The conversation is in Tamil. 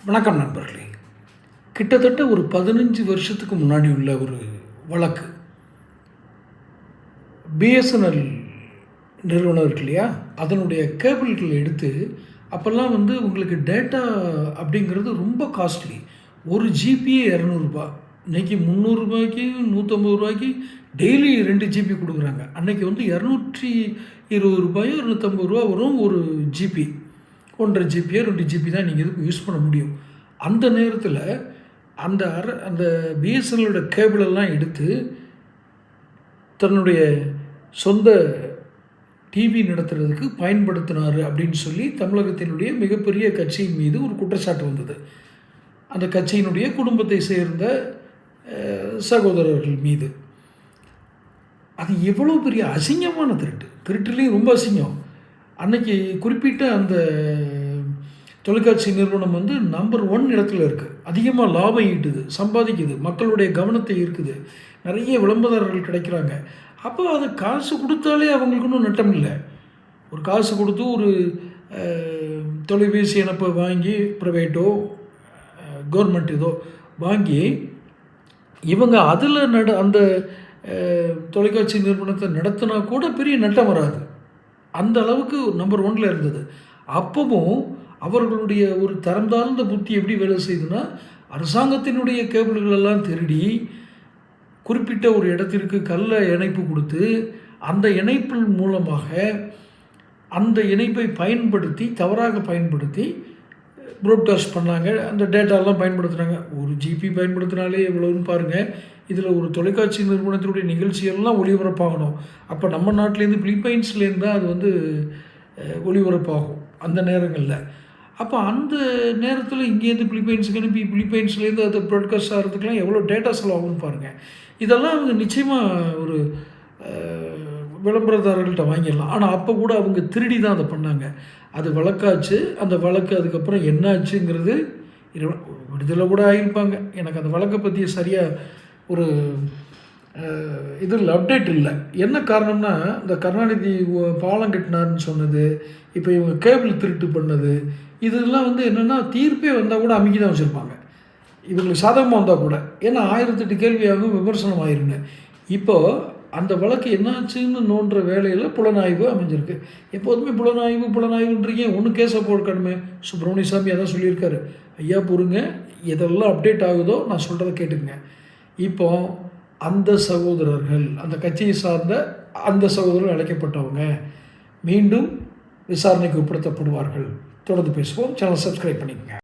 வணக்கம் நண்பர்களே. கிட்டத்தட்ட ஒரு 15 வருஷத்துக்கு முன்னாடி உள்ள ஒரு வழக்கு. பிஎஸ்என்எல் நிறுவனம் இருக்கு இல்லையா, அதனுடைய கேபிள்கள் எடுத்து அப்போல்லாம் உங்களுக்கு டேட்டா அப்படிங்கிறது ரொம்ப காஸ்ட்லி. ஒரு ஜிபியே ரூ. 200. இன்றைக்கி ரூ. 300 ரூ. 150 டெய்லி 2 ஜிபி கொடுக்குறாங்க. அன்றைக்கி ரூ. 220 250 வரும் ஒரு ஜிபி. 1.5 ஜிபியோ 2 ஜிபி தான் நீங்கள் இதுக்கு யூஸ் பண்ண முடியும். அந்த நேரத்தில் அந்த பிஎஸ்என்எல்லோட கேபிளெல்லாம் எடுத்து தன்னுடைய சொந்த டிவி நடத்துறதுக்கு பயன்படுத்தினார் அப்படின்னு சொல்லி தமிழகத்தினுடைய மிகப்பெரிய கட்சியின் மீது ஒரு குற்றச்சாட்டு வந்தது. அந்த கட்சியினுடைய குடும்பத்தை சேர்ந்த சகோதரர்கள் மீது. அது எவ்வளோ பெரிய அசிங்கமான திருட்டுலேயும் ரொம்ப அசிங்கம். அன்றைக்கி குறிப்பிட்ட அந்த தொலைக்காட்சி நிறுவனம் நம்பர் 1 இடத்துல இருக்குது. அதிகமாக லாபம் ஈட்டுது, சம்பாதிக்குது, மக்களுடைய கவனத்தை இருக்குது, நிறைய விளம்பரங்கள் கிடைக்கிறாங்க. அப்போ அதை காசு கொடுத்தாலே அவங்களுக்கு ஒன்றும் நட்டம் இல்லை. ஒரு காசு கொடுத்து ஒரு தொலைபேசி இணைப்பை வாங்கி ப்ரைவேட்டோ கவர்மெண்ட் ஏதோ வாங்கி இவங்க அதில் அந்த தொலைக்காட்சி நிறுவனத்தை நடத்தினா கூட பெரிய நட்டம் வராது. அந்த அளவுக்கு நம்பர் 1 இருந்தது. அப்பவும் அவர்களுடைய ஒரு தரம் தாழ்ந்த புத்தி எப்படி வேலை செய்யுதுன்னா, அரசாங்கத்தினுடைய கேபிள்களெல்லாம் திருடி குறிப்பிட்ட ஒரு இடத்திற்கு கள்ள இணைப்பு கொடுத்து அந்த இணைப்பின் மூலமாக அந்த இணைப்பை தவறாக பயன்படுத்தி ப்ராட்காஸ்ட் பண்ணாங்க. அந்த டேட்டாலாம் பயன்படுத்துகிறாங்க. ஒரு ஜிபி பயன்படுத்தினாலே எவ்வளோன்னு பாருங்கள். இதில் ஒரு தொலைக்காட்சி நிறுவனத்தினுடைய நிகழ்ச்சிகள்லாம் ஒளிபரப்பாகணும். அப்போ நம்ம நாட்டிலேருந்து பிலிப்பைன்ஸ்லேருந்து தான் அது ஒளிபரப்பாகும் அந்த நேரங்களில். அப்போ அந்த நேரத்தில் இங்கேருந்து பிலிப்பைன்ஸுக்கு அனுப்பி பிலிப்பைன்ஸ்லேருந்து அதை ப்ராட்காஸ்ட் ஆகிறதுக்கெலாம் எவ்வளோ டேட்டா செலவாகும்னு பாருங்கள். இதெல்லாம் அவங்க நிச்சயமாக ஒரு விளம்பரதாரர்கள்ட்ட வாங்கிடலாம். ஆனால் அப்போ கூட அவங்க திருடி தான் அதை பண்ணாங்க. அது வழக்காச்சு. அந்த வழக்கு அதுக்கப்புறம் என்னாச்சுங்கிறது விடுதலை கூட ஆகியிருப்பாங்க. எனக்கு அந்த வழக்கை பற்றி சரியாக ஒரு இதில் அப்டேட் இல்லை. என்ன காரணம்னா, இந்த கருணாநிதி பாலம் கட்டினார்னு சொன்னது, இப்போ இவங்க கேபிள் திருட்டு பண்ணது, இதெல்லாம் என்னென்னா தீர்ப்பே வந்தால் கூட அமைக்கி தான் வச்சுருப்பாங்க. இவங்களுக்கு சாதகமாக வந்தால் கூட. ஏன்னா 1008 கேள்வியாகவும் விமர்சனம் ஆயிருங்க. இப்போது அந்த வழக்கு என்னாச்சுன்னு நோன்ற வேலையில் புலனாய்வு அமைஞ்சிருக்கு. எப்போதுமே புலனாய்வுன்றீங்க, ஒன்று கேஸை போடணுமே. சுப்பிரமணிய சாமி அதான் சொல்லியிருக்காரு. ஐயா பொறுங்க, எதெல்லாம் அப்டேட் ஆகுதோ நான் சொல்கிறத கேட்டுங்க. இப்போது அந்த சகோதரர்கள், அந்த கட்சியை சார்ந்த அந்த சகோதரர்கள் அழைக்கப்பட்டவங்க மீண்டும் விசாரணைக்கு உட்படுத்தப்படுவார்கள். தொடர்ந்து பேசுவோம். சேனல் சப்ஸ்கிரைப் பண்ணிக்கோங்க.